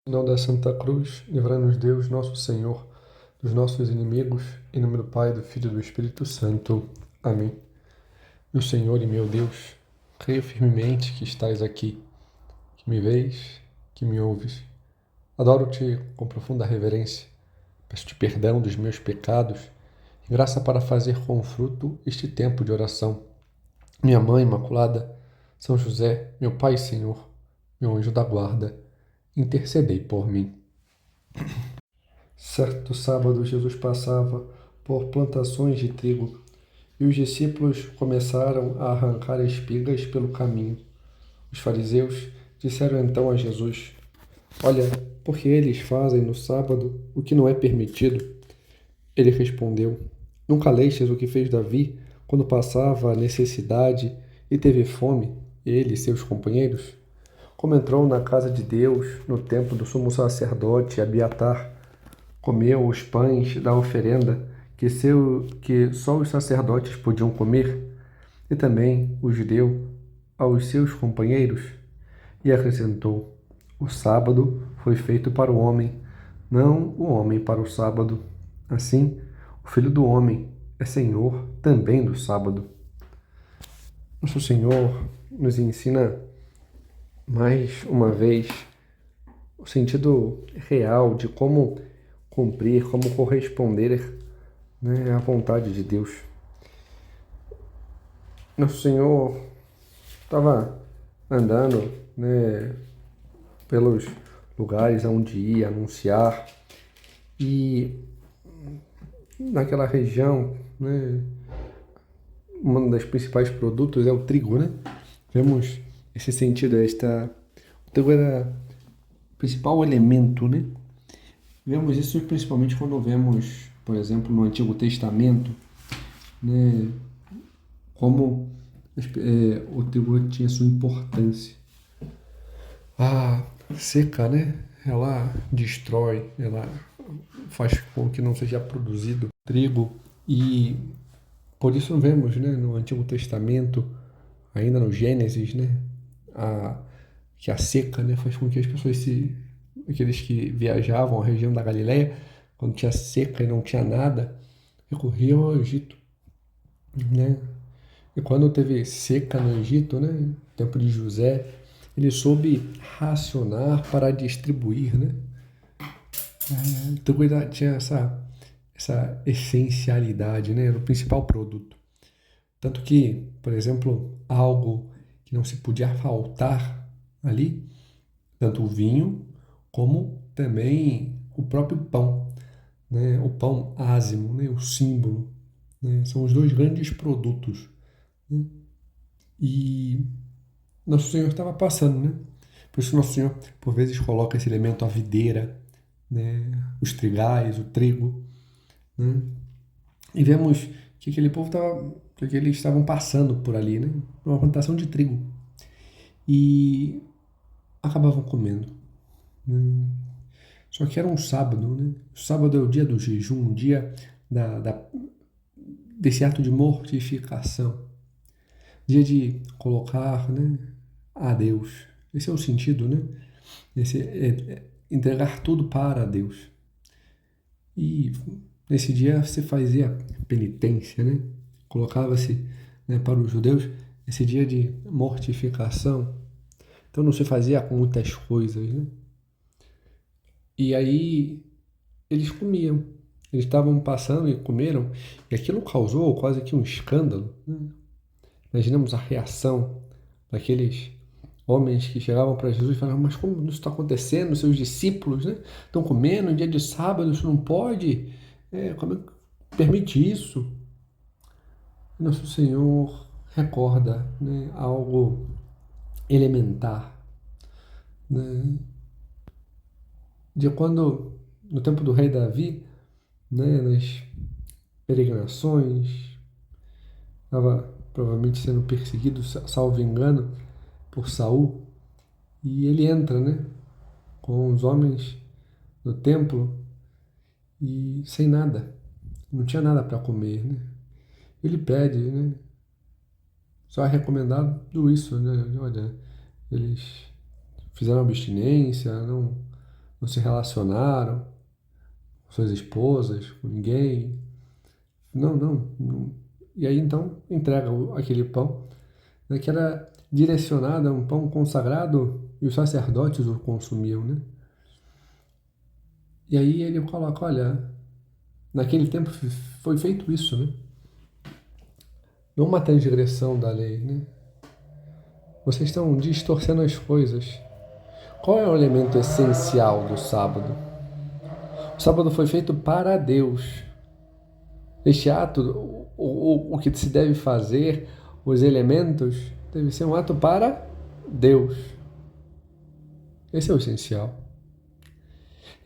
Sinal da Santa Cruz, livrai-nos Deus, nosso Senhor, dos nossos inimigos, em nome do Pai, do Filho e do Espírito Santo. Amém. Meu Senhor e meu Deus, creio firmemente que estás aqui, que me vês, que me ouves. Adoro-te com profunda reverência, peço-te perdão dos meus pecados e graça para fazer com fruto este tempo de oração. Minha Mãe Imaculada, São José, meu Pai e Senhor, meu anjo da guarda, intercedei por mim. Certo sábado, Jesus passava por plantações de trigo e os discípulos começaram a arrancar espigas pelo caminho. Os fariseus disseram então a Jesus: Olha, por que eles fazem no sábado o que não é permitido? Ele respondeu: Nunca lestes o que fez Davi quando passava a necessidade e teve fome, ele e seus companheiros? Como entrou na casa de Deus, no templo do sumo sacerdote Abiatar, comeu os pães da oferenda que só os sacerdotes podiam comer, e também os deu aos seus companheiros, e acrescentou: O sábado foi feito para o homem, não o homem para o sábado. Assim, o Filho do Homem é Senhor também do sábado. Nosso Senhor nos ensina mais uma vez o sentido real de como cumprir, como corresponder, né, à vontade de Deus. Nosso Senhor estava andando, né, pelos lugares onde ia anunciar, e naquela região, né, um dos principais produtos é o trigo, né? Vemos esse sentido, o trigo era o principal elemento, né? Vemos isso principalmente quando vemos, por exemplo, no Antigo Testamento, né, como o trigo tinha sua importância. A seca, né? Ela destrói, ela faz com que não seja produzido trigo, e por isso vemos, né, no Antigo Testamento, ainda no Gênesis, né, a, que a seca, né, faz com que as pessoas aqueles que viajavam à região da Galileia, quando tinha seca e não tinha nada, recorriam ao Egito, né? E quando teve seca no Egito, né, no tempo de José, ele soube racionar para distribuir, né? Então tinha essa essencialidade, né? Era o principal produto. Tanto que, por exemplo, algo que não se podia faltar ali, tanto o vinho como também o próprio pão, né? O pão ázimo, né? O símbolo, né? São os dois grandes produtos, né? E Nosso Senhor estava passando, né? Por isso Nosso Senhor, por vezes, coloca esse elemento, a videira, né? Os trigais, o trigo, né? E vemos que aquele povo estava, que eles estavam passando por ali, né? Uma plantação de trigo. E acabavam comendo, né? Só que era um sábado, né? O sábado é o dia do jejum, o dia desse ato de mortificação, dia de colocar, né, a Deus. Esse é o sentido, né? Entregar tudo para Deus. E nesse dia se fazia penitência, né? Colocava-se, né, para os judeus esse dia de mortificação. Então não se fazia com muitas coisas, né? E aí eles comiam. Eles estavam passando e comeram, e aquilo causou quase que um escândalo, né? Imaginamos a reação daqueles homens que chegavam para Jesus e falavam: Mas como isso está acontecendo? Seus discípulos, né, estão comendo no dia de sábado, isso não pode. Como é que permite isso? E Nosso Senhor recorda, né, algo elementar, né, de quando, no tempo do rei Davi, né, nas peregrinações, estava provavelmente sendo perseguido, salvo engano, por Saul, e ele entra, né, com os homens no templo e sem nada, não tinha nada para comer, né? Ele pede, né? Só é recomendado isso, né? Olha, eles fizeram abstinência, não não se relacionaram com suas esposas, com ninguém. Não. E aí então entrega aquele pão, né, que era direcionado a um pão consagrado e os sacerdotes o consumiam, né? E aí ele coloca, olha, naquele tempo foi feito isso, né? Não uma transgressão da lei, né? Vocês estão distorcendo as coisas. Qual é o elemento essencial do sábado? O sábado foi feito para Deus. Este ato, o que se deve fazer, os elementos, deve ser um ato para Deus. Esse é o essencial.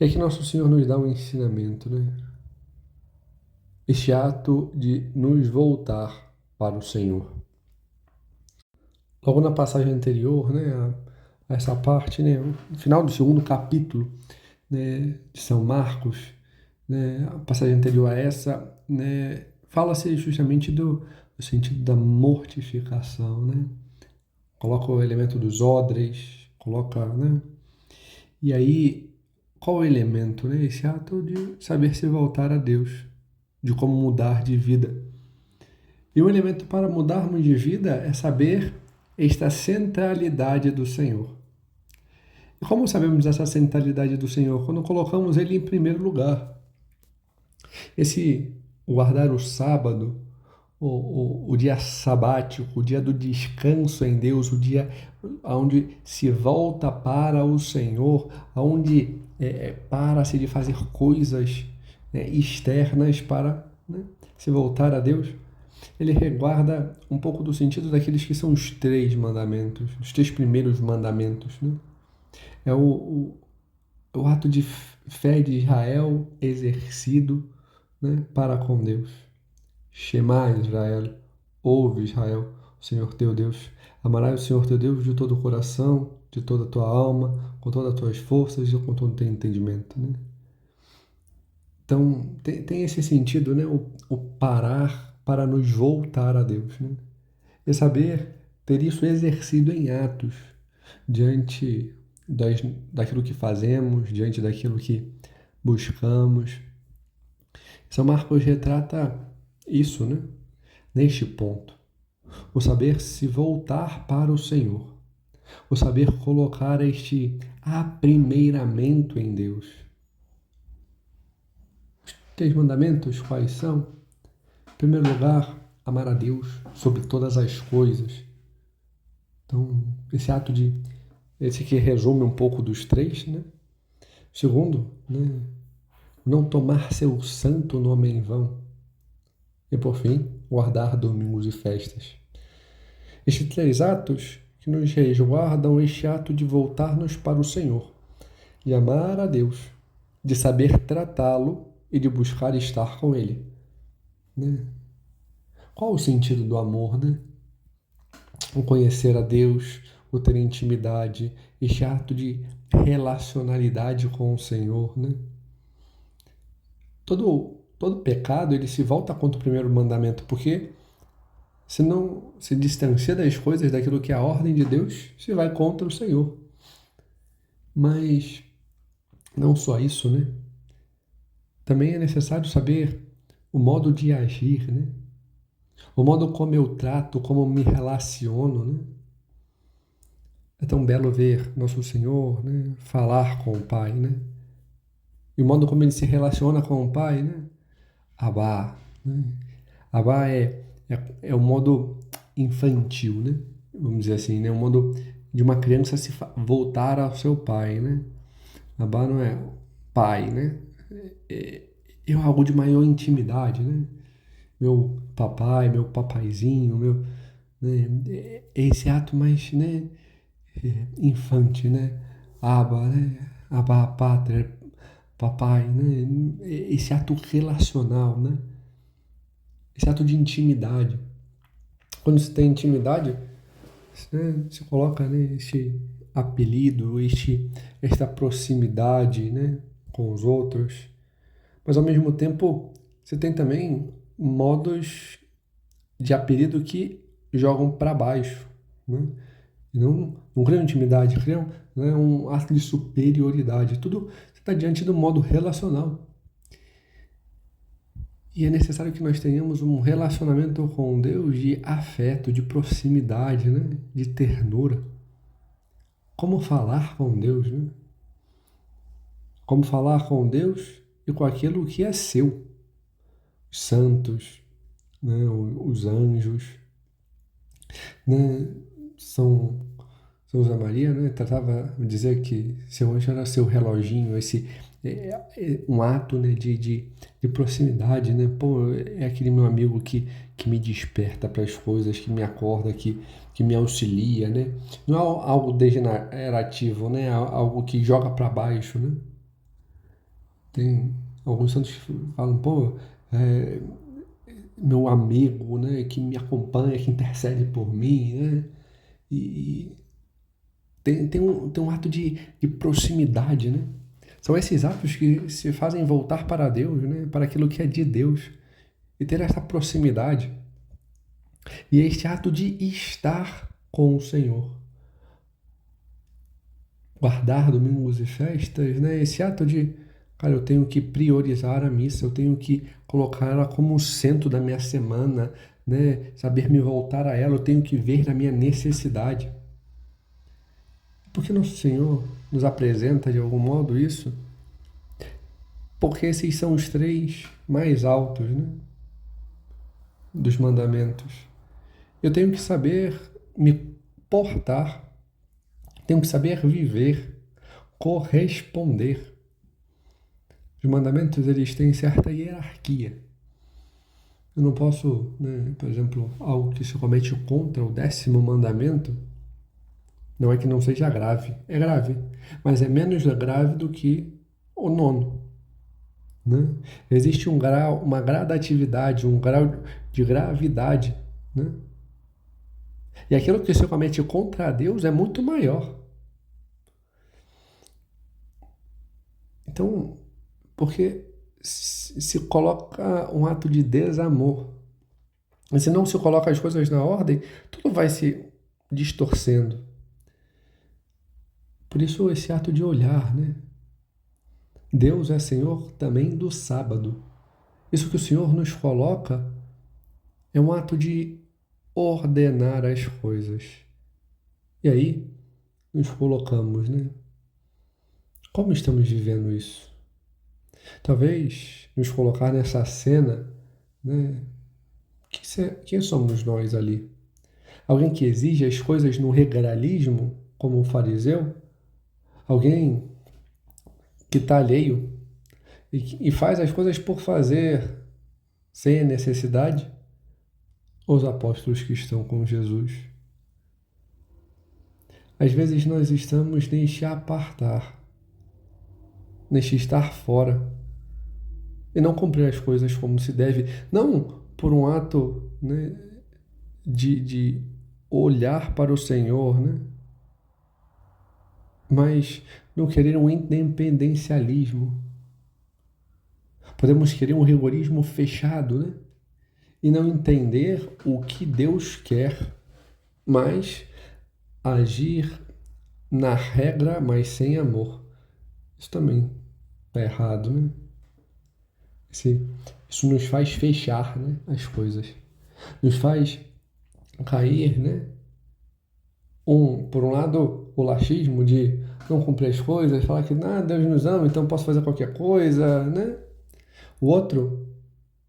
E aqui nosso Senhor nos dá um ensinamento, né? Este ato de nos voltar para o Senhor. Logo na passagem anterior, né, a essa parte, né, no final do segundo capítulo, né, de São Marcos, né, a passagem anterior a essa, né, fala-se justamente do sentido da mortificação, né? Coloca o elemento dos odres, coloca, né? E aí, qual o elemento, né? Esse ato de saber se voltar a Deus, de como mudar de vida. E o elemento para mudarmos de vida é saber esta centralidade do Senhor. E como sabemos essa centralidade do Senhor? Quando colocamos Ele em primeiro lugar. Esse guardar o sábado, o dia sabático, o dia do descanso em Deus, o dia onde se volta para o Senhor, onde para-se de fazer coisas externas para, né, se voltar a Deus, ele resguarda um pouco do sentido daqueles que são os três mandamentos, os três primeiros mandamentos, né? É o ato de fé de Israel exercido, né, para com Deus. Shema Israel, ouve Israel, o Senhor teu Deus. Amarás o Senhor teu Deus de todo o coração, de toda a tua alma, com todas as tuas forças e com todo o teu entendimento, né? Então, tem esse sentido, né? O parar para nos voltar a Deus, né? E saber ter isso exercido em atos, diante daquilo que fazemos, diante daquilo que buscamos. São Marcos retrata isso, né? Neste ponto. O saber se voltar para o Senhor. O saber colocar este aprimeiramento em Deus. Os 10 mandamentos quais são? Em primeiro lugar, amar a Deus sobre todas as coisas. Então, esse que resume um pouco dos três, né? Segundo, né, não tomar seu santo nome em vão. E por fim, guardar domingos e festas. Estes três atos que nos resguardam este ato de voltar-nos para o Senhor, de amar a Deus, de saber tratá-lo e de buscar estar com Ele, né? Qual o sentido do amor, né? O conhecer a Deus, o ter intimidade, este ato de relacionalidade com o Senhor, né? Todo pecado ele se volta contra o primeiro mandamento, porque se não se distancia das coisas, daquilo que é a ordem de Deus, se vai contra o Senhor. Mas não só isso, né? Também é necessário saber o modo de agir, né? O modo como eu trato, como me relaciono, né? É tão belo ver Nosso Senhor, né, falar com o Pai, né? E o modo como ele se relaciona com o Pai, né? Abá, né? Abá é o modo infantil, né? Vamos dizer assim, né? O modo de uma criança se voltar ao seu pai, né? Abá não é pai, né? É algo de maior intimidade, né? Meu papai, meu papaizinho, né? É esse ato mais, né, infante, né? Abba, né? Abba, pátria, papai, né? Esse ato relacional, né? Esse ato de intimidade. Quando se tem intimidade, né, se coloca, né, este apelido, esta proximidade, né, com os outros. Mas ao mesmo tempo, você tem também modos de apelido que jogam para baixo, né? E não criam intimidade, criam, né? Um ato de superioridade. Tudo está diante do modo relacional. E é necessário que nós tenhamos um relacionamento com Deus de afeto, de proximidade, né? De ternura. Como falar com Deus, né? Como falar com Deus e com aquilo que é seu. Os santos, né? Os anjos, né? São José Maria, né? Tratava de dizer que seu anjo era seu reloginho, um ato, né, de proximidade, né? Pô, é aquele meu amigo que me desperta para as coisas, que me acorda, que me auxilia, né? Não é algo degenerativo, né? É algo que joga para baixo, né? Tem alguns santos que falam, pô, é, meu amigo, né? Que me acompanha, que intercede por mim, né? E tem um ato de proximidade, né? São esses atos que se fazem voltar para Deus, né? Para aquilo que é de Deus. E ter essa proximidade. E este ato de estar com o Senhor. Guardar domingos e festas, né? Esse ato de, cara, eu tenho que priorizar a missa, eu tenho que colocar ela como o centro da minha semana, né? Saber me voltar a ela, eu tenho que ver a minha necessidade. Porque nosso Senhor nos apresenta de algum modo isso? Porque esses são os três mais altos, né, dos mandamentos. Eu tenho que saber me portar, tenho que saber viver, corresponder. Os mandamentos, eles têm certa hierarquia. Eu não posso, né, por exemplo, algo que se comete contra o 10º mandamento, não é que não seja grave, é grave, mas é menos grave do que o 9º. Né? Existe um grau, uma gradatividade, um grau de gravidade. Né? E aquilo que se comete contra Deus é muito maior. Então, porque se coloca um ato de desamor. E se não se coloca as coisas na ordem, tudo vai se distorcendo. Por isso esse ato de olhar, né? Deus é Senhor também do sábado. Isso que o Senhor nos coloca é um ato de ordenar as coisas. E aí nos colocamos, né? Como estamos vivendo isso? Talvez nos colocar nessa cena, né? Quem somos nós ali? Alguém que exige as coisas no regralismo, como o fariseu? Alguém que está alheio e faz as coisas por fazer, sem a necessidade? Os apóstolos que estão com Jesus. Às vezes nós estamos neste apartar, neste estar fora, e não cumprir as coisas como se deve, não por um ato, né, de olhar para o Senhor, né, mas não querer um independencialismo. Podemos querer um rigorismo fechado, né, e não entender o que Deus quer, mas agir na regra, mas sem amor. Isso também está errado, né? Isso nos faz fechar, né, as coisas. Nos faz cair, né? Por um lado, o laxismo de não cumprir as coisas, falar que Deus nos ama, então posso fazer qualquer coisa, né? O outro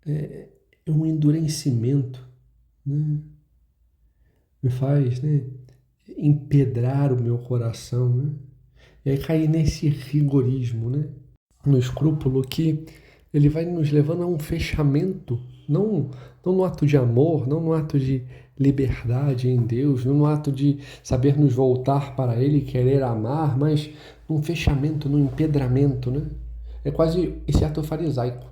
é um endurecimento, né? Me faz, né, empedrar o meu coração, né? E aí cair nesse rigorismo, né? No escrúpulo que ele vai nos levando a um fechamento, não no ato de amor, não no ato de liberdade em Deus, não no ato de saber nos voltar para Ele, querer amar, mas num fechamento, num empedramento, né? É quase esse ato farisaico,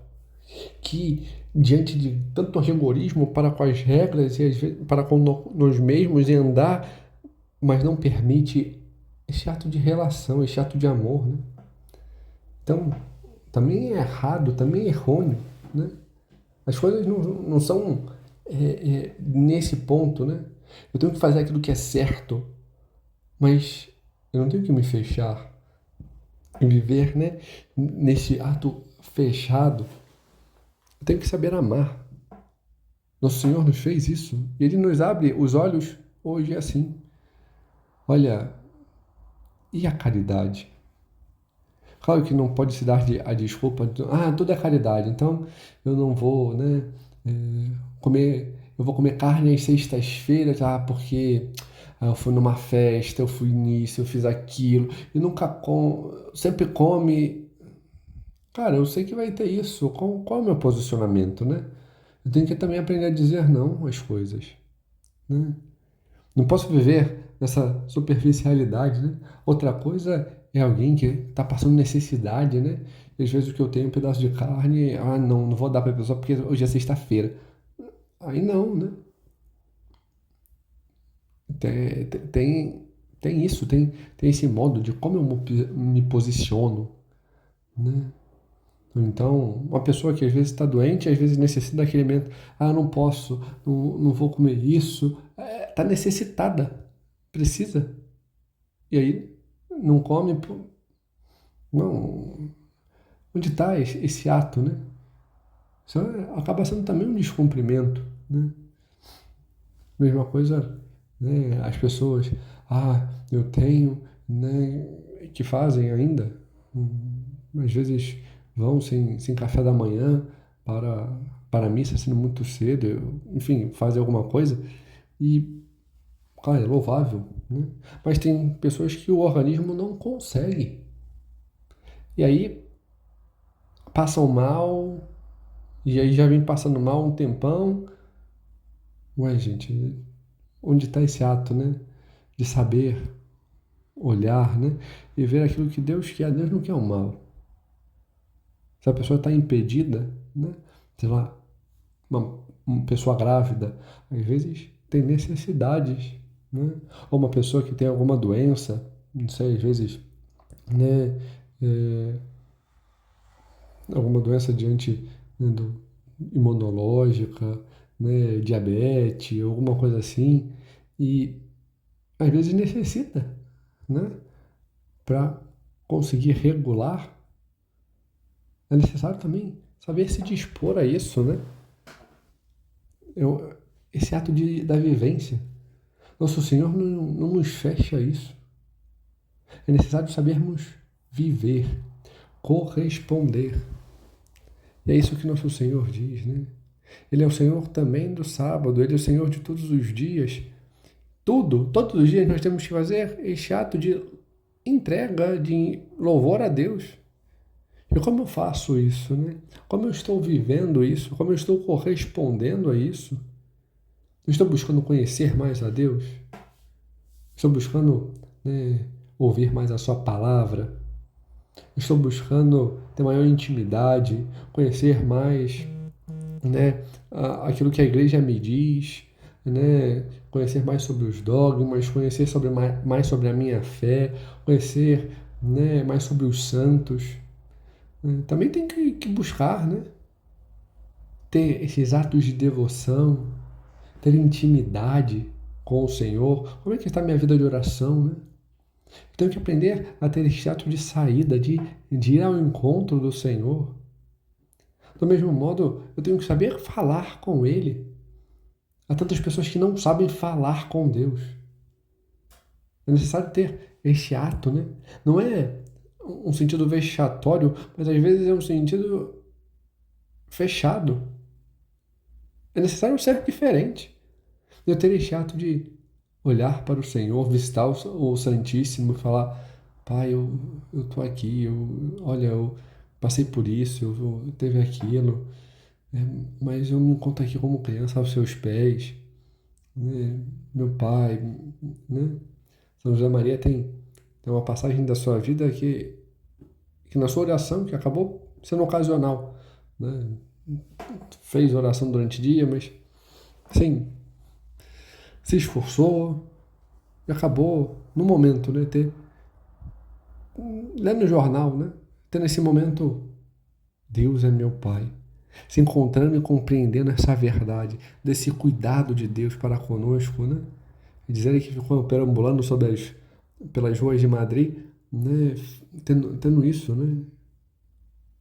que diante de tanto rigorismo para com as regras e às vezes para com nós mesmos e andar, mas não permite esse ato de relação, esse ato de amor, né? Então, também é errado, também é errôneo, né? As coisas não são nesse ponto, né? Eu tenho que fazer aquilo que é certo, mas Eu não tenho que me fechar em viver, né, nesse ato fechado. Eu tenho que saber amar. Nosso Senhor nos fez isso e Ele nos abre os olhos hoje assim. Olha, e a caridade? Claro que não pode se dar a desculpa de, tudo é caridade, então eu não vou, né, eu vou comer carne às sextas-feiras, porque eu fui numa festa, eu fui nisso, eu fiz aquilo, e nunca sempre come. Cara, eu sei que vai ter isso. Qual é o meu posicionamento, né? Eu tenho que também aprender a dizer não às coisas, né? Não posso viver nessa superficialidade, né? Outra coisa é alguém que está passando necessidade, né? E às vezes o que eu tenho é um pedaço de carne, não vou dar para a pessoa porque hoje é sexta-feira. Aí não, né? Tem, tem isso, tem esse modo de como eu me posiciono, né? Então, uma pessoa que às vezes está doente, às vezes necessita daquele alimento, não posso, não vou comer isso, está necessitada, precisa. E aí não come, não. Onde está esse ato, né? Isso acaba sendo também um descumprimento, né? Mesma coisa, né? As pessoas, eu tenho, né? Que fazem ainda, às vezes vão sem café da manhã para a missa, sendo muito cedo, enfim, fazem alguma coisa e, claro, é louvável, né? Mas tem pessoas que o organismo não consegue. E aí passam mal, e aí já vem passando mal um tempão. Ué, gente, onde está esse ato, né? De saber olhar, né? E ver aquilo que Deus quer. Deus não quer o mal. Se a pessoa está impedida, né? Sei lá, uma pessoa grávida, às vezes tem necessidades, né? Ou uma pessoa que tem alguma doença, não sei, às vezes, né? É, alguma doença diante, né, imunológica, né, diabetes, alguma coisa assim, e às vezes necessita, né, para conseguir regular, é necessário também saber se dispor a isso, né? Esse ato da vivência. Nosso Senhor não nos fecha isso. É necessário sabermos viver, corresponder. E é isso que nosso Senhor diz, né? Ele é o Senhor também do sábado, Ele é o Senhor de todos os dias. Todos os dias nós temos que fazer este ato de entrega, de louvor a Deus. E como eu faço isso, né? Como eu estou vivendo isso? Como eu estou correspondendo a isso? Eu estou buscando conhecer mais a Deus? Estou buscando, né, ouvir mais a Sua palavra? Estou buscando ter maior intimidade, conhecer mais, né, aquilo que a igreja me diz, né, conhecer mais sobre os dogmas, conhecer mais sobre a minha fé, conhecer, né, mais sobre os santos. Também tem que buscar, né, ter esses atos de devoção, ter intimidade com o Senhor. Como é que está a minha vida de oração, né? Eu tenho que aprender a ter esse ato de saída, de ir ao encontro do Senhor. Do mesmo modo, eu tenho que saber falar com Ele. Há tantas pessoas que não sabem falar com Deus. É necessário ter este ato, né? Não é um sentido vexatório, mas às vezes é um sentido fechado. É necessário ser diferente. Eu ter este ato de olhar para o Senhor, visitar o Santíssimo e falar: Pai, eu tô aqui, olha, eu passei por isso, eu teve aquilo, mas eu me encontro aqui como criança aos seus pés, né? Meu Pai, né? São José Maria tem uma passagem da sua vida que na sua oração, que acabou sendo ocasional, né? Fez oração durante o dia, mas sim, se esforçou e acabou no momento, né? Lendo o jornal, né? Tendo esse momento, Deus é meu Pai. Se encontrando e compreendendo essa verdade, desse cuidado de Deus para conosco, né? E dizer que ficou perambulando sobre pelas ruas de Madrid, né, tendo isso, né,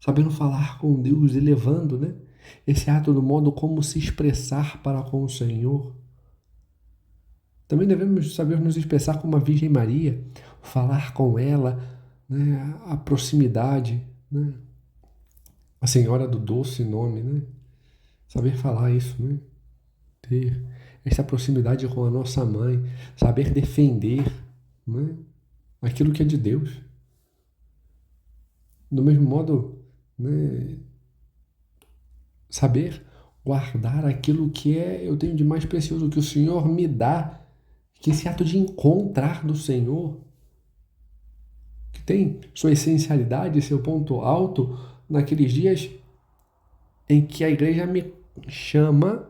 sabendo falar com Deus, elevando, né, esse ato do modo como se expressar para com o Senhor. Também devemos saber nos expressar como a Virgem Maria, falar com ela, né, a proximidade, né, a Senhora do Doce Nome, né, saber falar isso, né, ter essa proximidade com a nossa mãe, saber defender, né, aquilo que é de Deus. Do mesmo modo, né, saber guardar aquilo que eu tenho de mais precioso, que o Senhor me dá, que esse ato de encontrar do Senhor, que tem sua essencialidade, seu ponto alto, naqueles dias em que a igreja me chama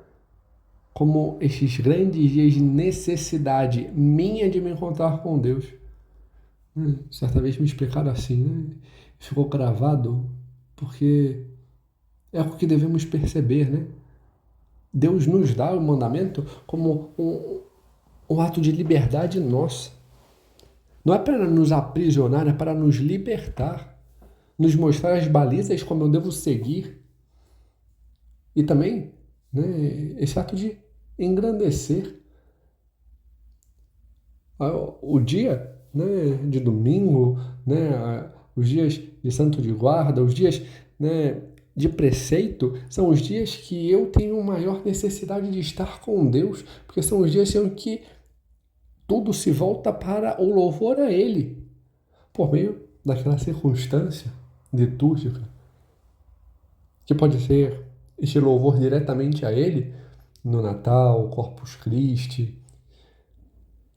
como esses grandes dias de necessidade minha de me encontrar com Deus. Certa vez me explicaram assim, né? Ficou gravado, porque é o que devemos perceber, né? Deus nos dá o mandamento como um ato de liberdade nossa. Não é para nos aprisionar, é para nos libertar, nos mostrar as balizas como eu devo seguir. E também, né, esse ato de engrandecer o dia, né, de domingo, né, os dias de santo de guarda, os dias, né, de preceito, são os dias que eu tenho maior necessidade de estar com Deus, porque são os dias em que tudo se volta para o louvor a Ele, por meio daquela circunstância litúrgica, que pode ser este louvor diretamente a Ele, no Natal, Corpus Christi,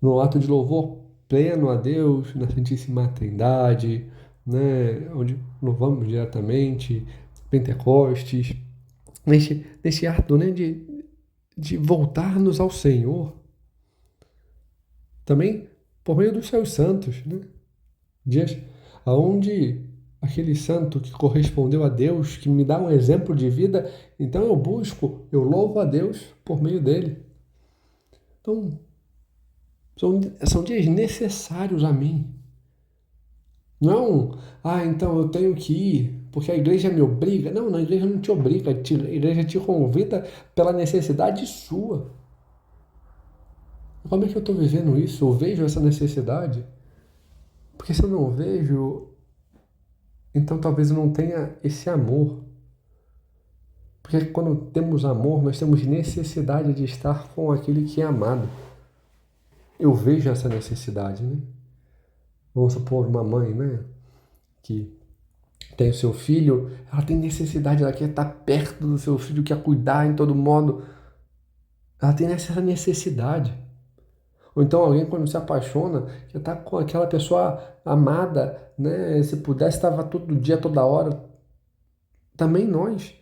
no ato de louvor pleno a Deus, na Santíssima Trindade, né, onde louvamos diretamente, Pentecostes, neste ato, né, de voltarmos ao Senhor, também por meio dos seus santos, né, dias aonde aquele santo que correspondeu a Deus, que me dá um exemplo de vida, então eu louvo a Deus por meio dele. Então, são dias necessários a mim. Não, então eu tenho que ir, porque a igreja me obriga. Não, a igreja não te obriga, a igreja te convida pela necessidade sua. Como é que eu estou vivendo isso? Eu vejo essa necessidade? Porque se eu não vejo, então talvez eu não tenha esse amor. Porque quando temos amor, nós temos necessidade de estar com aquele que é amado. Eu vejo essa necessidade, né? Vamos supor uma mãe, né? Que tem o seu filho, ela tem necessidade, ela quer estar perto do seu filho, quer cuidar em todo modo. Ela tem essa necessidade. Ou então alguém quando se apaixona, quer estar com aquela pessoa amada, né? Se pudesse, estava todo dia, toda hora. Também nós,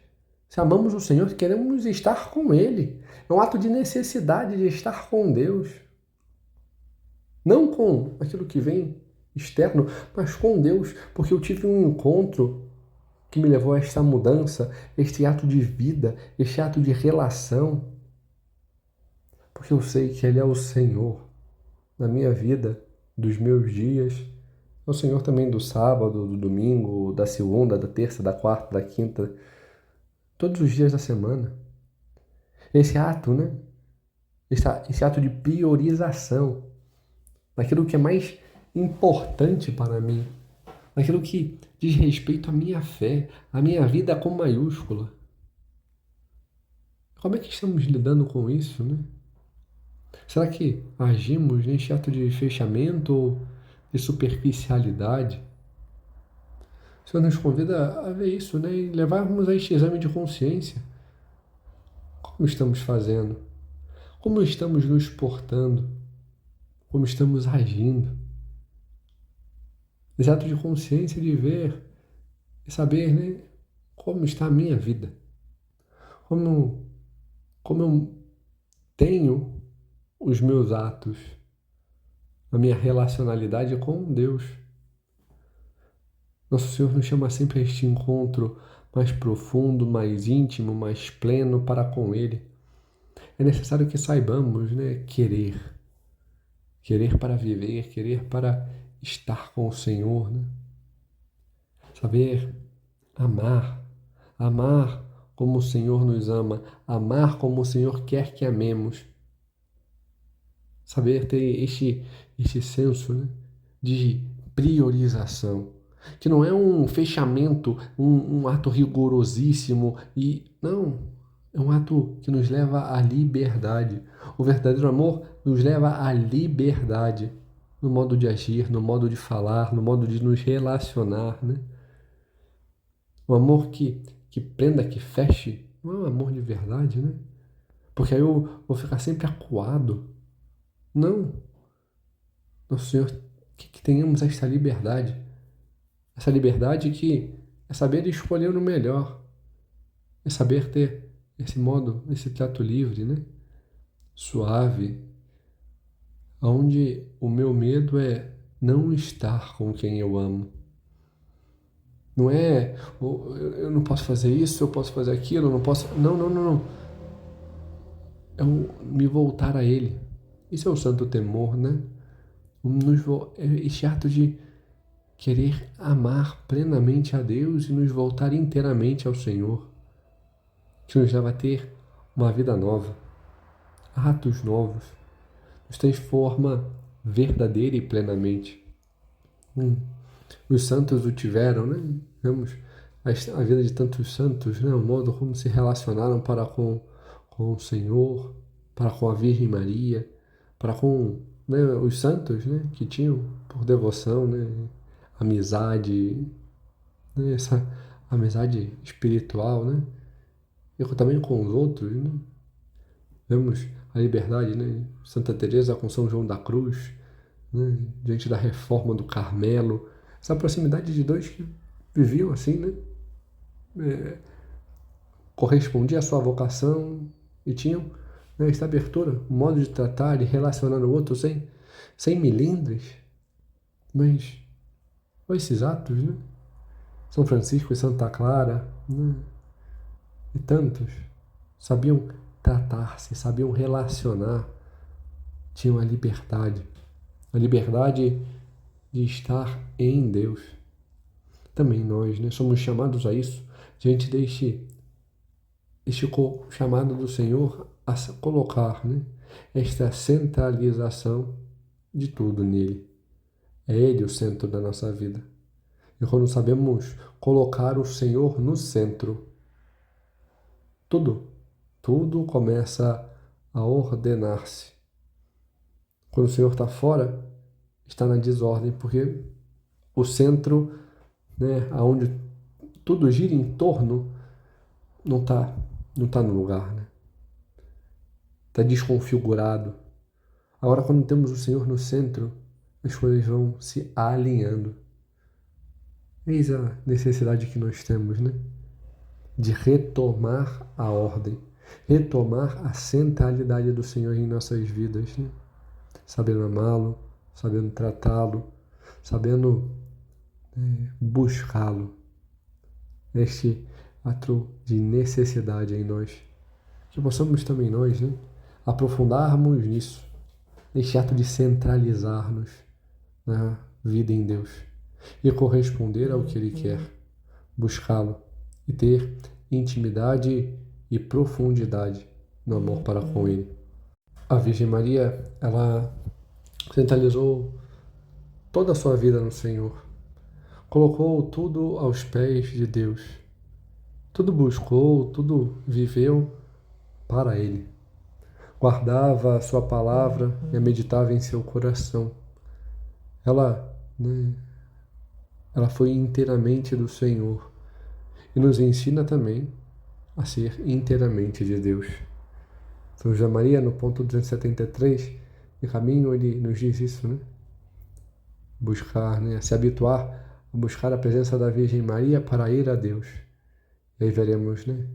se amamos o Senhor, queremos estar com Ele. É um ato de necessidade de estar com Deus. Não com aquilo que vem externo, mas com Deus, porque eu tive um encontro que me levou a esta mudança, este ato de vida, este ato de relação, porque eu sei que Ele é o Senhor na minha vida, dos meus dias, é o Senhor também do sábado, do domingo, da segunda, da terça, da quarta, da quinta, todos os dias da semana. Esse ato, né? Esse ato de priorização daquilo que é mais importante para mim, daquilo que diz respeito à minha fé, à minha vida com maiúscula. Como é que estamos lidando com isso, né? Será que agimos neste ato de fechamento ou de superficialidade? O Senhor nos convida a ver isso, né? E levarmos a este exame de consciência. Como estamos fazendo? Como estamos nos portando? Como estamos agindo? Esse ato de consciência de ver e saber, né? Como está a minha vida? Como eu tenho os meus atos, a minha relacionalidade com Deus. Nosso Senhor nos chama sempre a este encontro mais profundo, mais íntimo, mais pleno para com Ele. É necessário que saibamos, né, querer querer para viver, querer para estar com o Senhor, né? Saber amar, amar como o Senhor nos ama, amar como o Senhor quer que amemos. Saber ter este senso, né, de priorização, que não é um fechamento, um ato rigorosíssimo, não, é um ato que nos leva à liberdade. O verdadeiro amor nos leva à liberdade no modo de agir, no modo de falar, no modo de nos relacionar, né? Um amor que prenda, que feche, não é um amor de verdade, né? Porque aí eu vou ficar sempre acuado. Não. Nosso Senhor, que tenhamos esta liberdade. Essa liberdade que é saber escolher o melhor. É saber ter esse modo, esse trato livre, né? Suave. Onde o meu medo é não estar com quem eu amo. Não é, eu não posso fazer isso, eu posso fazer aquilo, eu não posso. Não, não, não, não. É me voltar a Ele. Isso é o santo temor, né? Este ato de querer amar plenamente a Deus e nos voltar inteiramente ao Senhor, que nos leva a ter uma vida nova, atos novos, nos transforma verdadeira e plenamente. Os santos o tiveram, né? Vemos a vida de tantos santos, né? O modo como se relacionaram para com o Senhor, para com a Virgem Maria, para com, né, os santos, né, que tinham por devoção, né, amizade, né, essa amizade espiritual, né, e também com os outros, né. Vemos a liberdade, né, Santa Teresa com São João da Cruz, né, diante da reforma do Carmelo, essa proximidade de dois que viviam assim, né, correspondia à sua vocação e tinham, né, esta abertura, um modo de tratar e relacionar o outro sem milindres, mas esses atos, né? São Francisco e Santa Clara, né? E tantos sabiam tratar-se, sabiam relacionar, tinham a liberdade de estar em Deus. Também nós, né, somos chamados a isso diante este chamado do Senhor a colocar, né, esta centralização de tudo nele. É Ele o centro da nossa vida. E quando sabemos colocar o Senhor no centro, tudo começa a ordenar-se. Quando o Senhor está fora, está na desordem, porque o centro, né, aonde tudo gira em torno, não tá no lugar, né? Está desconfigurado. Agora, quando temos o Senhor no centro, as coisas vão se alinhando. Eis a necessidade que nós temos, né? De retomar a ordem, retomar a centralidade do Senhor em nossas vidas, né? Sabendo amá-lo, sabendo tratá-lo, sabendo buscá-lo. Este ato de necessidade em nós. Que possamos também nós, né, aprofundarmos nisso, neste ato de centralizar-nos na vida em Deus e corresponder ao que Ele quer, buscá-lo e ter intimidade e profundidade no amor para com Ele. A Virgem Maria, ela centralizou toda a sua vida no Senhor, colocou tudo aos pés de Deus, tudo buscou, tudo viveu para Ele. Guardava a sua palavra e a meditava em seu coração. Ela, né, ela foi inteiramente do Senhor e nos ensina também a ser inteiramente de Deus. São José Maria, no ponto 273, de caminho, ele nos diz isso, né? Buscar, né? Se habituar a buscar a presença da Virgem Maria para ir a Deus. E aí veremos, né,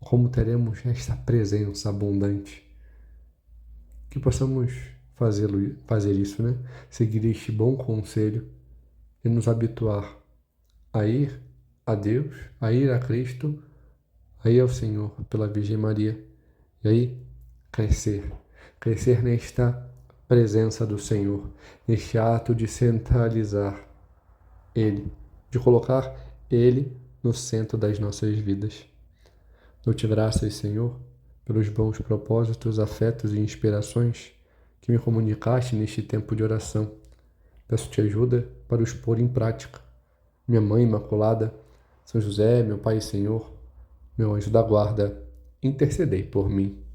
como teremos esta presença abundante. Que possamos fazer isso, né? Seguir este bom conselho e nos habituar a ir a Deus, a ir a Cristo, a ir ao Senhor pela Virgem Maria. E aí crescer nesta presença do Senhor, neste ato de centralizar Ele, de colocar Ele no centro das nossas vidas. Dou-te graças, Senhor, pelos bons propósitos, afetos e inspirações que me comunicaste neste tempo de oração. Peço-te ajuda para os pôr em prática. Minha Mãe Imaculada, São José, meu Pai e Senhor, meu anjo da guarda, intercedei por mim.